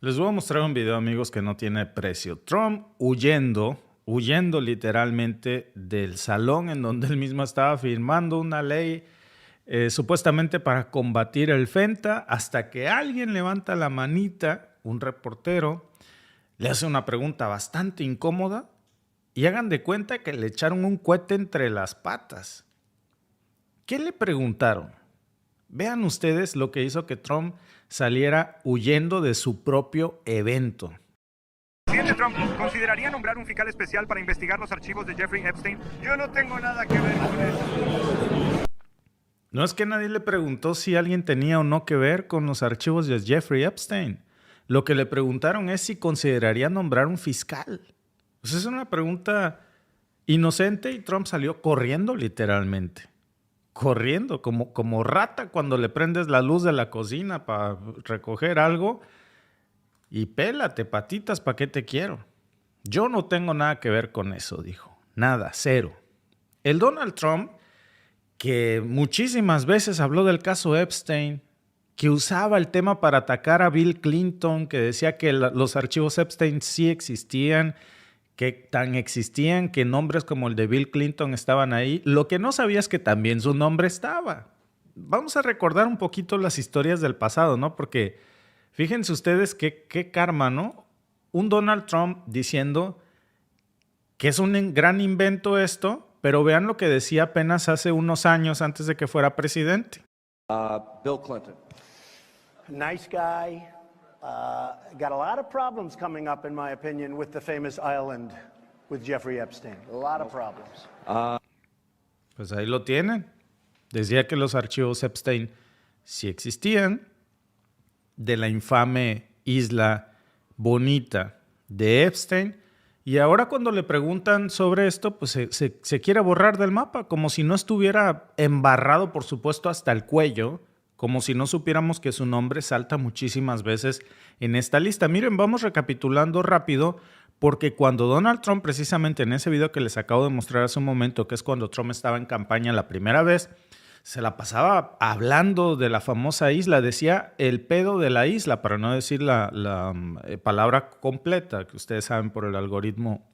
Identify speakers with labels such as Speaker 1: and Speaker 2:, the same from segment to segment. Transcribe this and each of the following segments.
Speaker 1: Les voy a mostrar un video, amigos, que no tiene precio. Trump huyendo literalmente del salón en donde él mismo estaba firmando una ley supuestamente para combatir el FENTA, hasta que alguien levanta la manita, un reportero, le hace una pregunta bastante incómoda y hagan de cuenta que le echaron un cohete entre las patas. ¿Qué le preguntaron? Vean ustedes lo que hizo que Trump saliera huyendo de su propio evento.
Speaker 2: Presidente Trump, ¿consideraría nombrar un fiscal especial para investigar los archivos de Jeffrey Epstein?
Speaker 3: Yo no tengo nada que ver con eso.
Speaker 1: No es que nadie le preguntó si alguien tenía o no que ver con los archivos de Jeffrey Epstein. Lo que le preguntaron es si consideraría nombrar un fiscal. Pues es una pregunta inocente y Trump salió corriendo literalmente. Corriendo, como rata cuando le prendes la luz de la cocina para recoger algo. Y pélate, patitas, ¿para qué te quiero? Yo no tengo nada que ver con eso, dijo. Nada, cero. El Donald Trump, que muchísimas veces habló del caso Epstein, que usaba el tema para atacar a Bill Clinton, que decía que los archivos Epstein sí existían, que tan existían que nombres como el de Bill Clinton estaban ahí. Lo que no sabía es que también su nombre estaba. Vamos a recordar un poquito las historias del pasado, ¿no? Porque fíjense ustedes qué karma, ¿no? Un Donald Trump diciendo que es un gran invento esto, pero vean lo que decía apenas hace unos años antes de que fuera presidente.
Speaker 3: Bill Clinton.
Speaker 4: Nice guy. Got a lot of problems coming up, in my opinion, with the famous island with Jeffrey Epstein. A lot of problems.
Speaker 1: Pues ahí lo tienen. Decía que los archivos Epstein sí existían, de la infame isla bonita de Epstein. Y ahora cuando le preguntan sobre esto, pues se quiere borrar del mapa, como si no estuviera embarrado, por supuesto, hasta el cuello, como si no supiéramos que su nombre salta muchísimas veces en esta lista. Miren, vamos recapitulando rápido, porque cuando Donald Trump, precisamente en ese video que les acabo de mostrar hace un momento, que es cuando Trump estaba en campaña la primera vez, se la pasaba hablando de la famosa isla, decía el pedo de la isla, para no decir la palabra completa, que ustedes saben por el algoritmo.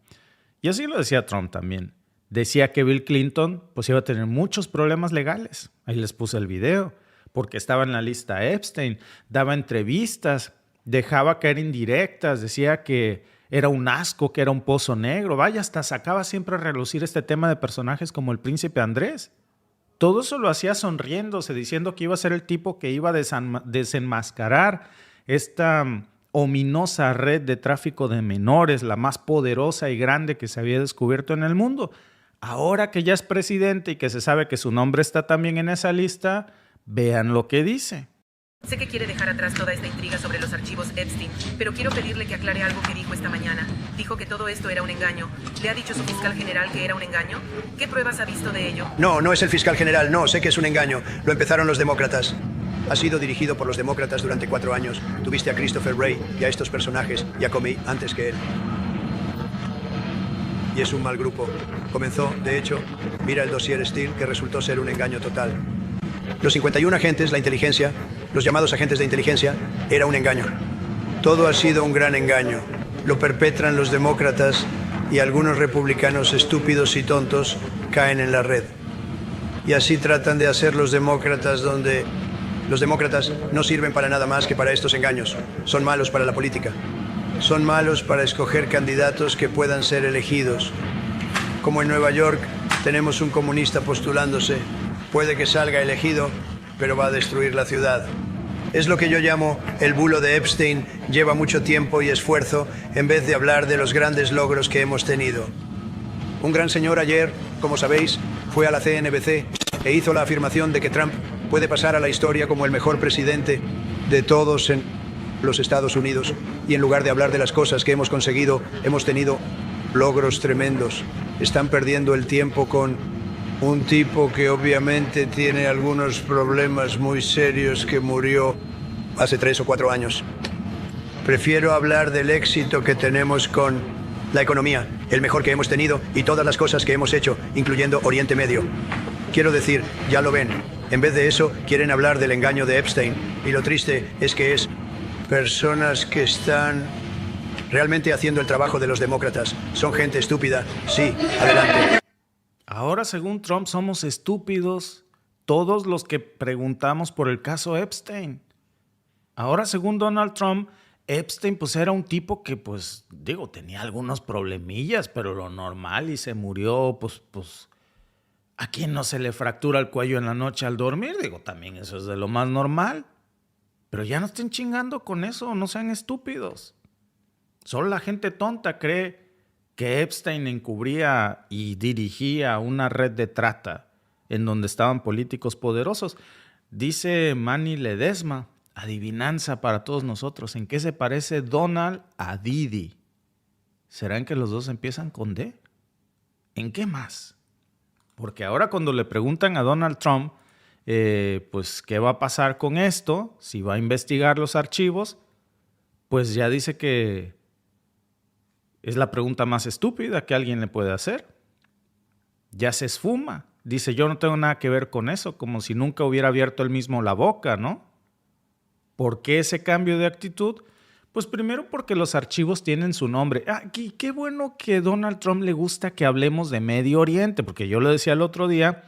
Speaker 1: Y así lo decía Trump también. Decía que Bill Clinton pues iba a tener muchos problemas legales. Ahí les puse el video, porque estaba en la lista Epstein, daba entrevistas, dejaba caer indirectas, decía que era un asco, que era un pozo negro. Vaya, hasta sacaba siempre a relucir este tema de personajes como el príncipe Andrés. Todo eso lo hacía sonriéndose, diciendo que iba a ser el tipo que iba a desenmascarar esta ominosa red de tráfico de menores, la más poderosa y grande que se había descubierto en el mundo. Ahora que ya es presidente y que se sabe que su nombre está también en esa lista, vean lo que dice.
Speaker 5: Sé que quiere dejar atrás toda esta intriga sobre los archivos Epstein, pero quiero pedirle que aclare algo que dijo esta mañana. Dijo que todo esto era un engaño. ¿Le ha dicho su fiscal general que era un engaño? ¿Qué pruebas ha visto de ello?
Speaker 6: No, no es el fiscal general, no, sé que es un engaño. Lo empezaron los demócratas. Ha sido dirigido por los demócratas durante 4 años. Tuviste a Christopher Wray y a estos personajes, y a Comey antes que él. Y es un mal grupo. Comenzó, de hecho, mira el dossier Steele, que resultó ser un engaño total. Los 51 agentes, la inteligencia, los llamados agentes de inteligencia, era un engaño. Todo ha sido un gran engaño. Lo perpetran los demócratas y algunos republicanos estúpidos y tontos caen en la red. Y así tratan de hacer los demócratas, donde los demócratas no sirven para nada más que para estos engaños. Son malos para la política. Son malos para escoger candidatos que puedan ser elegidos. Como en Nueva York tenemos un comunista postulándose. Puede que salga elegido, pero va a destruir la ciudad. Es lo que yo llamo el bulo de Epstein. Lleva mucho tiempo y esfuerzo en vez de hablar de los grandes logros que hemos tenido. Un gran señor ayer, como sabéis, fue a la CNBC e hizo la afirmación de que Trump puede pasar a la historia como el mejor presidente de todos en los Estados Unidos. Y en lugar de hablar de las cosas que hemos conseguido, hemos tenido logros tremendos. Están perdiendo el tiempo con un tipo que obviamente tiene algunos problemas muy serios, que murió hace 3 o 4 años. Prefiero hablar del éxito que tenemos con la economía, el mejor que hemos tenido, y todas las cosas que hemos hecho, incluyendo Oriente Medio. Quiero decir, ya lo ven, en vez de eso quieren hablar del engaño de Epstein, y lo triste es que es Personas que están realmente haciendo el trabajo de los demócratas. Son gente estúpida. Sí, adelante.
Speaker 1: Ahora, según Trump, somos estúpidos todos los que preguntamos por el caso Epstein. Ahora, según Donald Trump, Epstein pues era un tipo que pues, digo, tenía algunos problemillas, pero lo normal y se murió, pues ¿a quién no se le fractura el cuello en la noche al dormir? Digo, también eso es de lo más normal. Pero ya no estén chingando con eso, no sean estúpidos. Solo la gente tonta cree que Epstein encubría y dirigía una red de trata en donde estaban políticos poderosos. Dice Manny Ledesma, adivinanza para todos nosotros, ¿en qué se parece Donald a Didi? ¿Será en que los dos empiezan con D? ¿En qué más? Porque ahora cuando le preguntan a Donald Trump, pues, ¿qué va a pasar con esto? Si va a investigar los archivos, pues ya dice que es la pregunta más estúpida que alguien le puede hacer. Ya se esfuma. Dice, yo no tengo nada que ver con eso, como si nunca hubiera abierto él mismo la boca, ¿no? ¿Por qué ese cambio de actitud? Pues primero porque los archivos tienen su nombre. Y qué bueno que Donald Trump le gusta que hablemos de Medio Oriente, porque yo lo decía el otro día,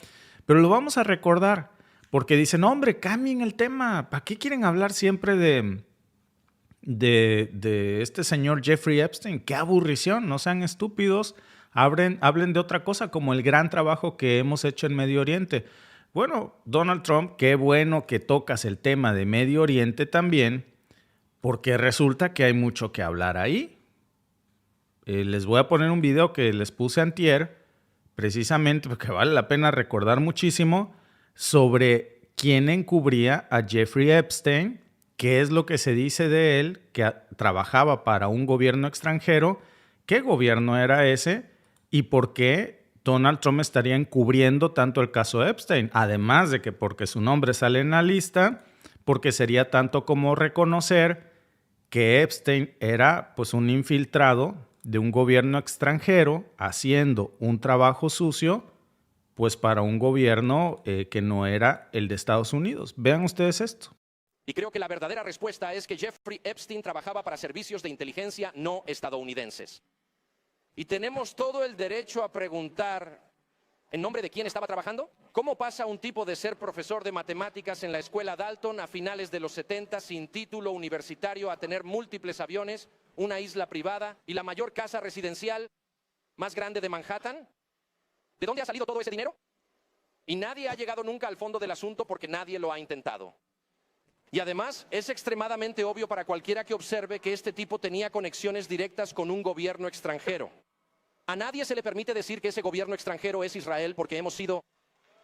Speaker 1: pero lo vamos a recordar. Porque dicen, hombre, cambien el tema. ¿Para qué quieren hablar siempre de este señor Jeffrey Epstein? ¡Qué aburrición! No sean estúpidos. Hablen de otra cosa, como el gran trabajo que hemos hecho en Medio Oriente. Bueno, Donald Trump, qué bueno que tocas el tema de Medio Oriente también, porque resulta que hay mucho que hablar ahí. Les voy a poner un video que les puse antier, precisamente porque vale la pena recordar muchísimo, sobre quién encubría a Jeffrey Epstein, qué es lo que se dice de él, que trabajaba para un gobierno extranjero, qué gobierno era ese y por qué Donald Trump estaría encubriendo tanto el caso Epstein. Además de que porque su nombre sale en la lista, porque sería tanto como reconocer que Epstein era pues un infiltrado de un gobierno extranjero haciendo un trabajo sucio pues para un gobierno que no era el de Estados Unidos. Vean ustedes esto.
Speaker 7: Y creo que la verdadera respuesta es que Jeffrey Epstein trabajaba para servicios de inteligencia no estadounidenses. Y tenemos todo el derecho a preguntar, ¿en nombre de quién estaba trabajando? ¿Cómo pasa un tipo de ser profesor de matemáticas en la escuela Dalton a finales de los 70 sin título universitario a tener múltiples aviones, una isla privada y la mayor casa residencial más grande de Manhattan? ¿De dónde ha salido todo ese dinero? Y nadie ha llegado nunca al fondo del asunto porque nadie lo ha intentado. Y además, es extremadamente obvio para cualquiera que observe que este tipo tenía conexiones directas con un gobierno extranjero. A nadie se le permite decir que ese gobierno extranjero es Israel porque hemos sido,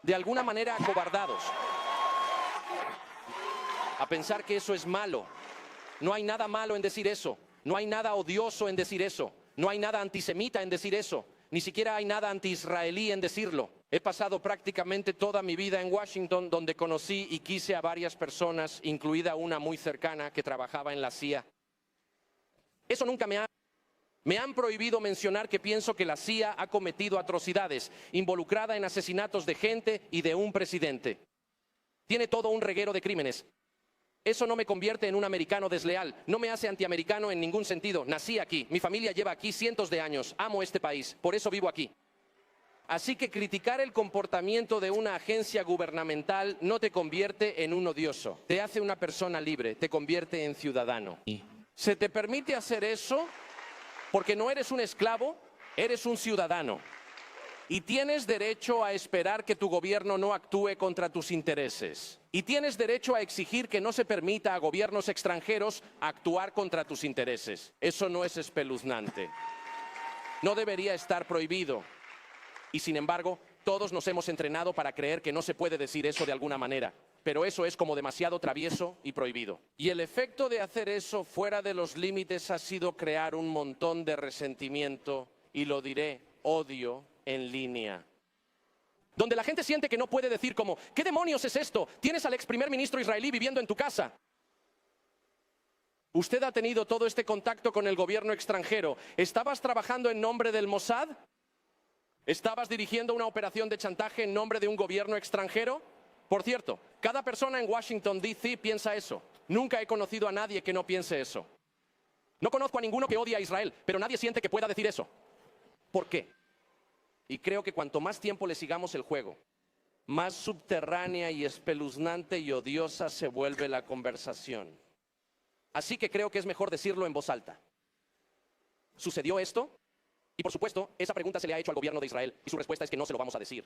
Speaker 7: de alguna manera, acobardados a pensar que eso es malo. No hay nada malo en decir eso. No hay nada odioso en decir eso. No hay nada antisemita en decir eso. Ni siquiera hay nada anti-israelí en decirlo. He pasado prácticamente toda mi vida en Washington, donde conocí y quise a varias personas, incluida una muy cercana que trabajaba en la CIA. Eso nunca me han prohibido mencionar que pienso que la CIA ha cometido atrocidades, involucrada en asesinatos de gente y de un presidente. Tiene todo un reguero de crímenes. Eso no me convierte en un americano desleal, no me hace antiamericano en ningún sentido. Nací aquí, mi familia lleva aquí cientos de años, amo este país, por eso vivo aquí. Así que criticar el comportamiento de una agencia gubernamental no te convierte en un odioso, te hace una persona libre, te convierte en ciudadano. ¿Se te permite hacer eso? Porque no eres un esclavo, eres un ciudadano. Y tienes derecho a esperar que tu gobierno no actúe contra tus intereses. Y tienes derecho a exigir que no se permita a gobiernos extranjeros actuar contra tus intereses. Eso no es espeluznante. No debería estar prohibido. Y sin embargo, todos nos hemos entrenado para creer que no se puede decir eso de alguna manera. Pero eso es como demasiado travieso y prohibido. Y el efecto de hacer eso fuera de los límites ha sido crear un montón de resentimiento, y lo diré, odio en línea. Donde la gente siente que no puede decir como, ¿qué demonios es esto? Tienes al ex primer ministro israelí viviendo en tu casa. Usted ha tenido todo este contacto con el gobierno extranjero. ¿Estabas trabajando en nombre del Mossad? ¿Estabas dirigiendo una operación de chantaje en nombre de un gobierno extranjero? Por cierto, cada persona en Washington, D.C. piensa eso. Nunca he conocido a nadie que no piense eso. No conozco a ninguno que odie a Israel, pero nadie siente que pueda decir eso. ¿Por qué? Y creo que cuanto más tiempo le sigamos el juego, más subterránea y espeluznante y odiosa se vuelve la conversación. Así que creo que es mejor decirlo en voz alta. ¿Sucedió esto? Y por supuesto, esa pregunta se le ha hecho al gobierno de Israel y su respuesta es que no se lo vamos a decir.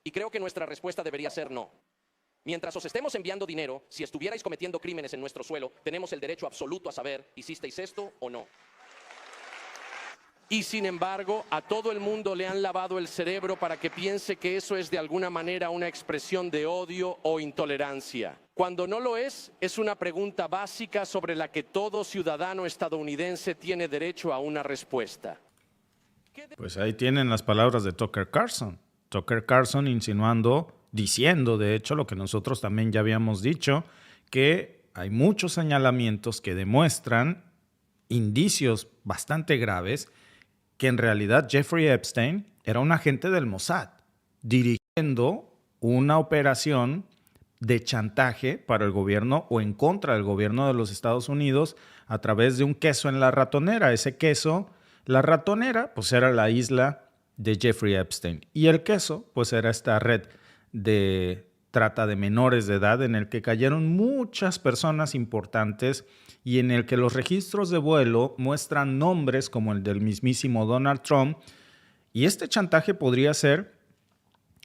Speaker 7: Y creo que nuestra respuesta debería ser no. Mientras os estemos enviando dinero, si estuvierais cometiendo crímenes en nuestro suelo, tenemos el derecho absoluto a saber, ¿hicisteis esto o no? Y sin embargo, a todo el mundo le han lavado el cerebro para que piense que eso es de alguna manera una expresión de odio o intolerancia. Cuando no lo es una pregunta básica sobre la que todo ciudadano estadounidense tiene derecho a una respuesta.
Speaker 1: Pues ahí tienen las palabras de Tucker Carlson. Tucker Carlson diciendo, de hecho, lo que nosotros también ya habíamos dicho, que hay muchos señalamientos que demuestran indicios bastante graves que en realidad Jeffrey Epstein era un agente del Mossad, dirigiendo una operación de chantaje para el gobierno o en contra del gobierno de los Estados Unidos a través de un queso en la ratonera. Ese queso, la ratonera, pues era la isla de Jeffrey Epstein. Y el queso, pues era esta red de trata de menores de edad en el que cayeron muchas personas importantes y en el que los registros de vuelo muestran nombres como el del mismísimo Donald Trump. Y este chantaje podría ser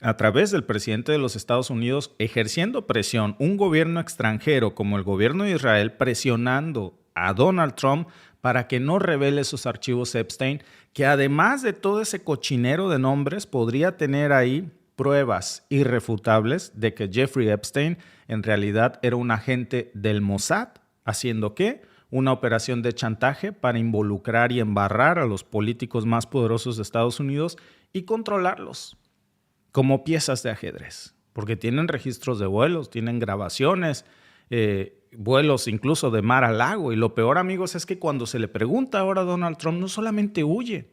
Speaker 1: a través del presidente de los Estados Unidos ejerciendo presión, un gobierno extranjero como el gobierno de Israel presionando a Donald Trump para que no revele sus archivos Epstein, que además de todo ese cochinero de nombres podría tener ahí pruebas irrefutables de que Jeffrey Epstein en realidad era un agente del Mossad, haciendo ¿qué? Una operación de chantaje para involucrar y embarrar a los políticos más poderosos de Estados Unidos y controlarlos como piezas de ajedrez, porque tienen registros de vuelos, tienen grabaciones, vuelos incluso de mar a lago. Y lo peor, amigos, es que cuando se le pregunta ahora a Donald Trump, no solamente huye,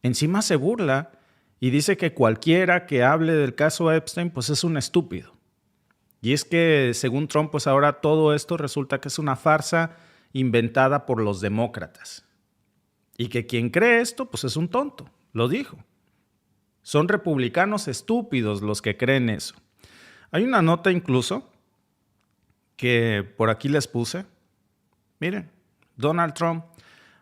Speaker 1: encima se burla y dice que cualquiera que hable del caso Epstein pues es un estúpido. Y es que según Trump, pues ahora todo esto resulta que es una farsa inventada por los demócratas. Y que quien cree esto pues es un tonto, lo dijo. Son republicanos estúpidos los que creen eso. Hay una nota incluso que por aquí les puse. Miren, Donald Trump,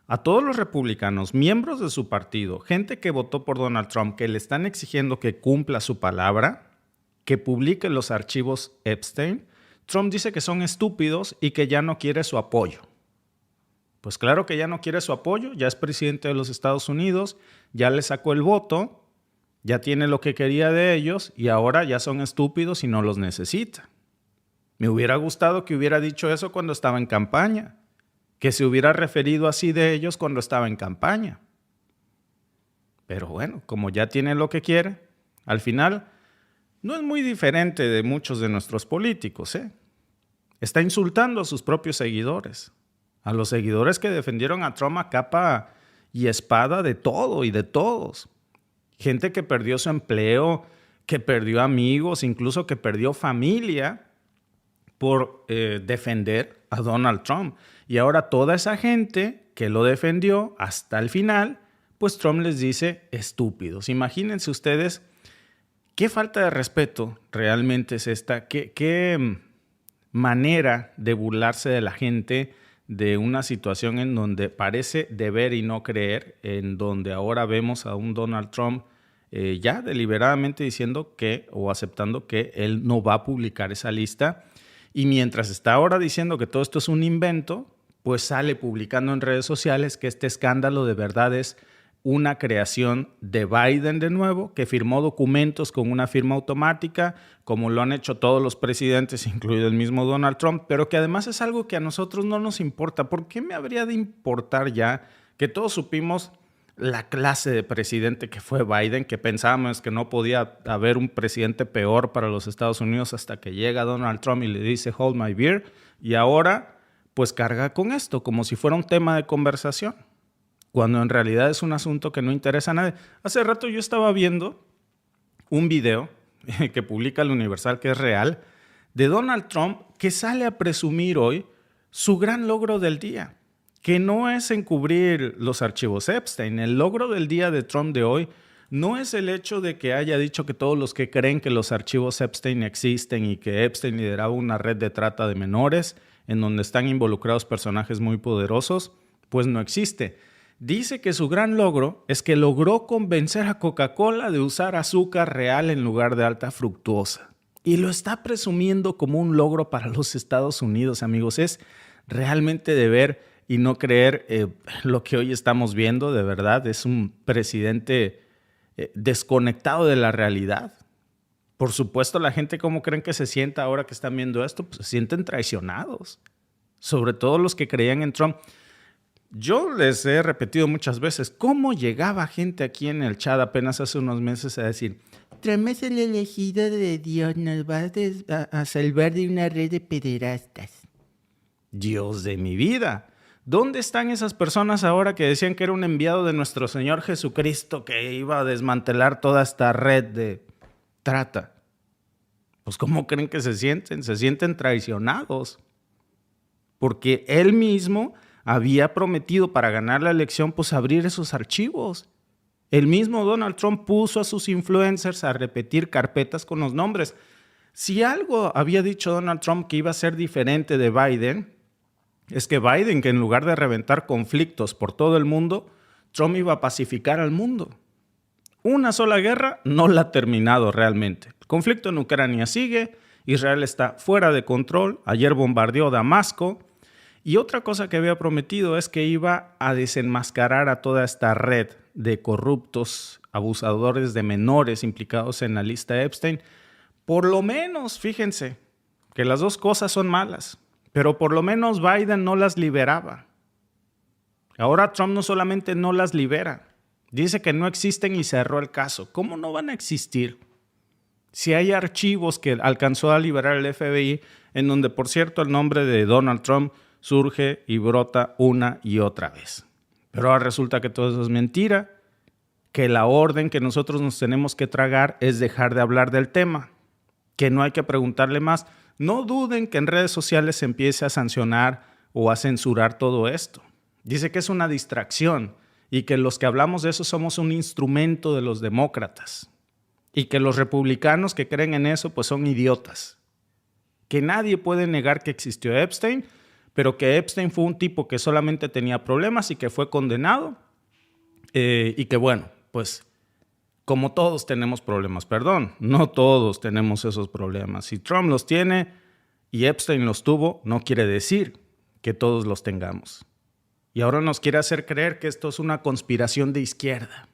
Speaker 1: a todos los republicanos, miembros de su partido, gente que votó por Donald Trump, que le están exigiendo que cumpla su palabra, que publique los archivos Epstein, Trump dice que son estúpidos y que ya no quiere su apoyo. Pues claro que ya no quiere su apoyo, ya es presidente de los Estados Unidos, ya le sacó el voto, ya tiene lo que quería de ellos y ahora ya son estúpidos y no los necesita. Me hubiera gustado que hubiera dicho eso cuando estaba en campaña, que se hubiera referido así de ellos cuando estaba en campaña. Pero bueno, como ya tiene lo que quiere, al final no es muy diferente de muchos de nuestros políticos, ¿eh? Está insultando a sus propios seguidores, a los seguidores que defendieron a Trump a capa y espada de todo y de todos. Gente que perdió su empleo, que perdió amigos, incluso que perdió familia por defender a Donald Trump. Y ahora toda esa gente que lo defendió hasta el final, pues Trump les dice estúpidos. Imagínense ustedes qué falta de respeto realmente es esta, qué manera de burlarse de la gente de una situación en donde parece deber y no creer, en donde ahora vemos a un Donald Trump ya deliberadamente diciendo que o aceptando que él no va a publicar esa lista. Y mientras está ahora diciendo que todo esto es un invento, pues sale publicando en redes sociales que este escándalo de verdad es una creación de Biden de nuevo, que firmó documentos con una firma automática, como lo han hecho todos los presidentes, incluido el mismo Donald Trump, pero que además es algo que a nosotros no nos importa. ¿Por qué me habría de importar ya que todos supimos la clase de presidente que fue Biden, que pensábamos que no podía haber un presidente peor para los Estados Unidos hasta que llega Donald Trump y le dice hold my beer, y ahora pues carga con esto como si fuera un tema de conversación, cuando en realidad es un asunto que no interesa a nadie? Hace rato yo estaba viendo un video que publica el Universal, que es real, de Donald Trump, que sale a presumir hoy su gran logro del día, que no es encubrir los archivos Epstein. El logro del día de Trump de hoy no es el hecho de que haya dicho que todos los que creen que los archivos Epstein existen y que Epstein lideraba una red de trata de menores en donde están involucrados personajes muy poderosos, pues no existe. Dice que su gran logro es que logró convencer a Coca-Cola de usar azúcar real en lugar de alta fructuosa. Y lo está presumiendo como un logro para los Estados Unidos, amigos. Es realmente de ver y no creer lo que hoy estamos viendo, de verdad. Es un presidente desconectado de la realidad. Por supuesto, la gente, ¿cómo creen que se sienta ahora que están viendo esto? Pues se sienten traicionados. Sobre todo los que creían en Trump. Yo les he repetido muchas veces cómo llegaba gente aquí en el chat apenas hace unos meses a decir: Trump es el elegido de Dios, nos va a salvar de una red de pederastas. Dios de mi vida. ¿Dónde están esas personas ahora que decían que era un enviado de nuestro Señor Jesucristo que iba a desmantelar toda esta red de trata? Pues ¿cómo creen que se sienten? Se sienten traicionados. Porque él mismo había prometido para ganar la elección pues abrir esos archivos. El mismo Donald Trump puso a sus influencers a repetir carpetas con los nombres. Si algo había dicho Donald Trump que iba a ser diferente de Biden, es que Biden, que en lugar de reventar conflictos por todo el mundo, Trump iba a pacificar al mundo. Una sola guerra no la ha terminado realmente. El conflicto en Ucrania sigue, Israel está fuera de control, ayer bombardeó Damasco. Y otra cosa que había prometido es que iba a desenmascarar a toda esta red de corruptos, abusadores de menores implicados en la lista Epstein. Por lo menos, fíjense, que las dos cosas son malas, pero por lo menos Biden no las liberaba. Ahora Trump no solamente no las libera, dice que no existen y cerró el caso. ¿Cómo no van a existir? Si hay archivos que alcanzó a liberar el FBI, en donde, por cierto, el nombre de Donald Trump surge y brota una y otra vez. Pero ahora resulta que todo eso es mentira, que la orden que nosotros nos tenemos que tragar es dejar de hablar del tema, que no hay que preguntarle más. No duden que en redes sociales se empiece a sancionar o a censurar todo esto. Dice que es una distracción y que los que hablamos de eso somos un instrumento de los demócratas y que los republicanos que creen en eso pues son idiotas. Que nadie puede negar que existió Epstein, pero que Epstein fue un tipo que solamente tenía problemas y que fue condenado y que bueno, pues como todos tenemos problemas, no todos tenemos esos problemas. Si Trump los tiene y Epstein los tuvo, no quiere decir que todos los tengamos. Y ahora nos quiere hacer creer que esto es una conspiración de izquierda,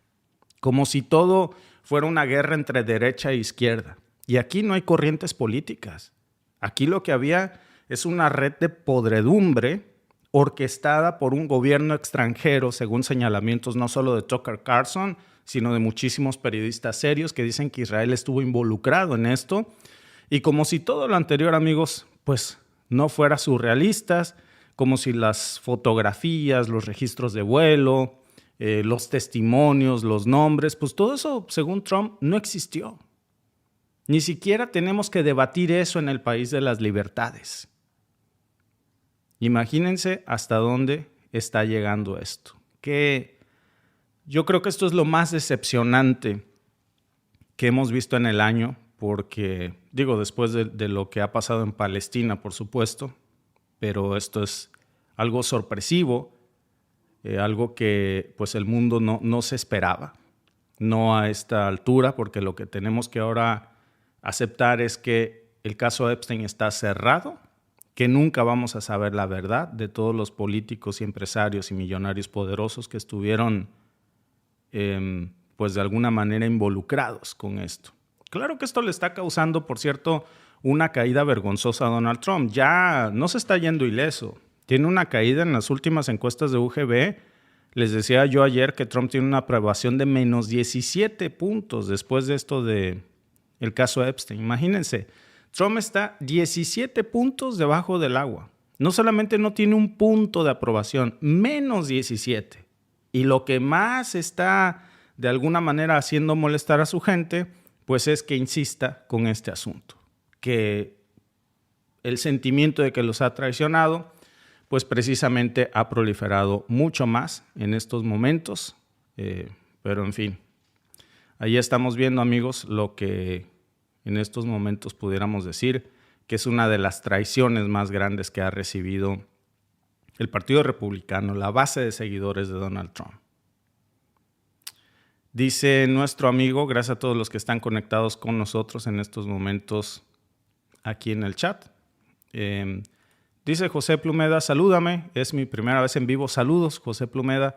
Speaker 1: como si todo fuera una guerra entre derecha e izquierda. Y aquí no hay corrientes políticas. Aquí lo que había es una red de podredumbre orquestada por un gobierno extranjero, según señalamientos no solo de Tucker Carlson, sino de muchísimos periodistas serios que dicen que Israel estuvo involucrado en esto. Y como si todo lo anterior, amigos, pues no fuera surrealistas, como si las fotografías, los registros de vuelo, los testimonios, los nombres, pues todo eso, según Trump, no existió. Ni siquiera tenemos que debatir eso en el país de las libertades. Imagínense hasta dónde está llegando esto. Que yo creo que esto es lo más decepcionante que hemos visto en el año, porque, digo, después de lo que ha pasado en Palestina, por supuesto, pero esto es algo sorpresivo, algo que pues el mundo no se esperaba, no a esta altura, porque lo que tenemos que ahora aceptar es que el caso Epstein está cerrado, que nunca vamos a saber la verdad de todos los políticos y empresarios y millonarios poderosos que estuvieron pues de alguna manera involucrados con esto. Claro que esto le está causando, por cierto, una caída vergonzosa a Donald Trump. Ya no se está yendo ileso. Tiene una caída en las últimas encuestas de UGB. Les decía yo ayer que Trump tiene una aprobación de menos 17 puntos después de esto de el caso Epstein. Imagínense, Trump está 17 puntos debajo del agua. No solamente no tiene un punto de aprobación, menos 17. Y lo que más está de alguna manera haciendo molestar a su gente, pues es que insista con este asunto. Que el sentimiento de que los ha traicionado, pues precisamente ha proliferado mucho más en estos momentos. Pero en fin, ahí estamos viendo, amigos, lo que en estos momentos pudiéramos decir que es una de las traiciones más grandes que ha recibido el Partido Republicano, la base de seguidores de Donald Trump. Dice nuestro amigo, gracias a todos los que están conectados con nosotros en estos momentos aquí en el chat. Dice José Plumeda, salúdame, es mi primera vez en vivo. Saludos, José Plumeda.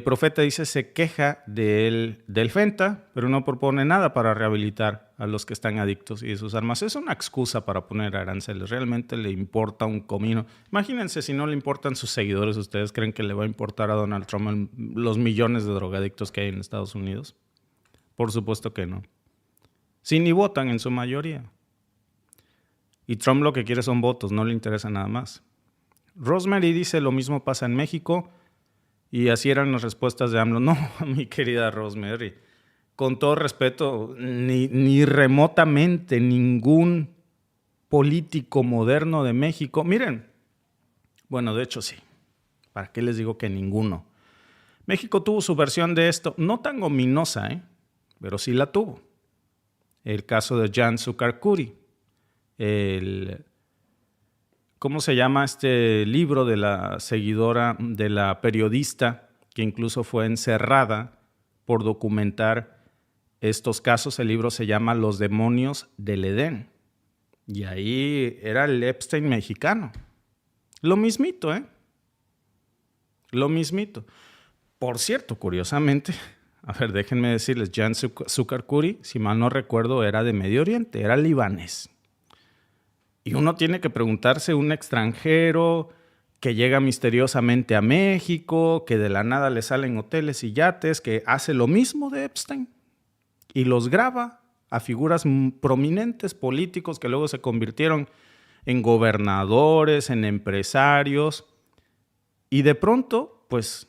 Speaker 1: Profeta dice, se queja del Fenta, pero no propone nada para rehabilitar a los que están adictos y de sus armas. Es una excusa para poner aranceles. Realmente le importa un comino. Imagínense si no le importan sus seguidores. ¿Ustedes creen que le va a importar a Donald Trump los millones de drogadictos que hay en Estados Unidos? Por supuesto que no. Sí, ni votan en su mayoría. Y Trump lo que quiere son votos, no le interesa nada más. Rosemary dice, lo mismo pasa en México. Y así eran las respuestas de AMLO. No, mi querida Rosemary, con todo respeto, ni remotamente ningún político moderno de México. Miren, bueno, de hecho sí. ¿Para qué les digo que ninguno? México tuvo su versión de esto, no tan ominosa, pero sí la tuvo. El caso de Jan Sukarkuri. ¿Cómo se llama este libro de la seguidora, de la periodista que incluso fue encerrada por documentar estos casos? El libro se llama Los demonios del Edén. Y ahí era el Epstein mexicano. Lo mismito, Lo mismito. Por cierto, curiosamente, a ver, déjenme decirles, Jan Sukarkuri, si mal no recuerdo, era de Medio Oriente, era libanés. Y uno tiene que preguntarse, un extranjero que llega misteriosamente a México, que de la nada le salen hoteles y yates, que hace lo mismo de Epstein y los graba a figuras prominentes políticos que luego se convirtieron en gobernadores, en empresarios. Y de pronto, pues,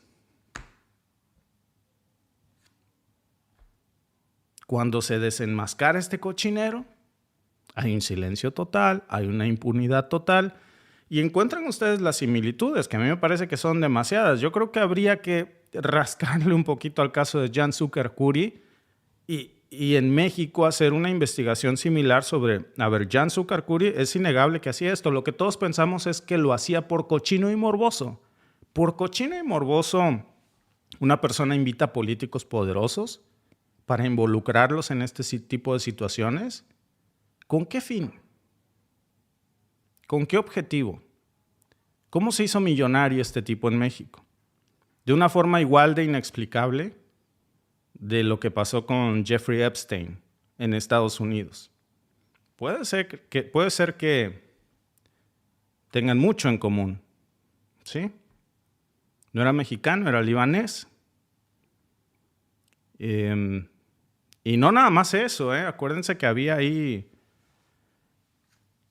Speaker 1: cuando se desenmascara este cochinero, hay un silencio total, hay una impunidad total y encuentran ustedes las similitudes, que a mí me parece que son demasiadas. Yo creo que habría que rascarle un poquito al caso de Jan Sukarkuri y en México hacer una investigación similar sobre, a ver, Jan Sukarkuri es innegable que hacía esto. Lo que todos pensamos es que lo hacía por cochino y morboso. Por cochino y morboso, una persona invita a políticos poderosos para involucrarlos en este tipo de situaciones. ¿Con qué fin? ¿Con qué objetivo? ¿Cómo se hizo millonario este tipo en México? De una forma igual de inexplicable de lo que pasó con Jeffrey Epstein en Estados Unidos. Puede ser que tengan mucho en común, ¿sí? No era mexicano, era libanés. Y no nada más eso, Acuérdense que había ahí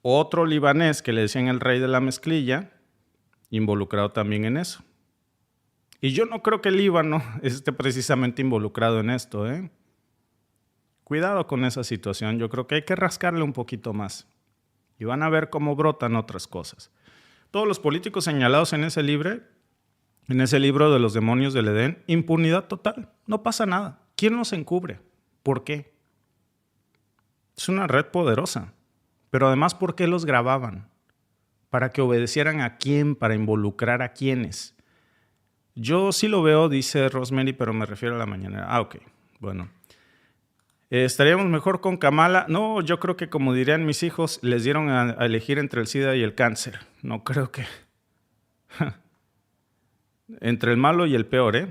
Speaker 1: otro libanés que le decían el rey de la mezclilla, involucrado también en eso. Y yo no creo que el Líbano esté precisamente involucrado en esto, Cuidado con esa situación, yo creo que hay que rascarle un poquito más. Y van a ver cómo brotan otras cosas. Todos los políticos señalados en ese libro de los demonios del Edén, impunidad total, no pasa nada. ¿Quién los encubre? ¿Por qué? Es una red poderosa. Pero además, ¿por qué los grababan? ¿Para que obedecieran a quién? ¿Para involucrar a quiénes? Yo sí lo veo, dice Rosemary, pero me refiero a la mañanera. Ok, bueno. ¿Estaríamos mejor con Kamala? No, yo creo que, como dirían mis hijos, les dieron a elegir entre el SIDA y el cáncer. No creo que... entre el malo y el peor,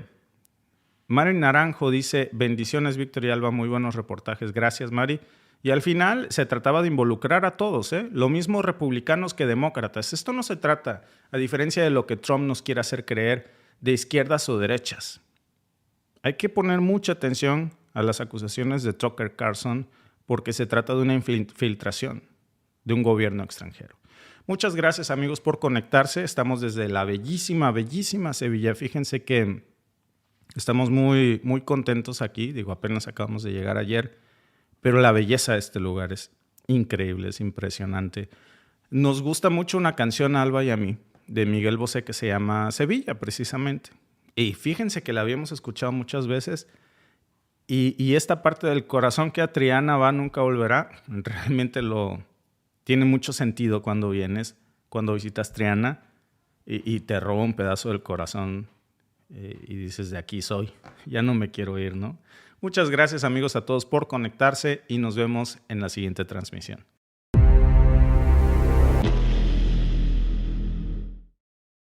Speaker 1: Mari Naranjo dice, bendiciones, Víctor y Alba, muy buenos reportajes. Gracias, Mari. Y al final se trataba de involucrar a todos, lo mismo republicanos que demócratas. Esto no se trata, a diferencia de lo que Trump nos quiere hacer creer, de izquierdas o derechas. Hay que poner mucha atención a las acusaciones de Tucker Carlson porque se trata de una infiltración de un gobierno extranjero. Muchas gracias, amigos, por conectarse. Estamos desde la bellísima, bellísima Sevilla. Fíjense que estamos muy, muy contentos aquí. Digo, apenas acabamos de llegar ayer. Pero la belleza de este lugar es increíble, es impresionante. Nos gusta mucho una canción, Alba y a mí, de Miguel Bosé, que se llama Sevilla, precisamente. Y fíjense que la habíamos escuchado muchas veces. Y esta parte del corazón que a Triana va, nunca volverá, realmente tiene mucho sentido cuando vienes, cuando visitas Triana y te roba un pedazo del corazón y dices, de aquí soy, ya no me quiero ir, ¿no? Muchas gracias, amigos, a todos por conectarse y nos vemos en la siguiente transmisión.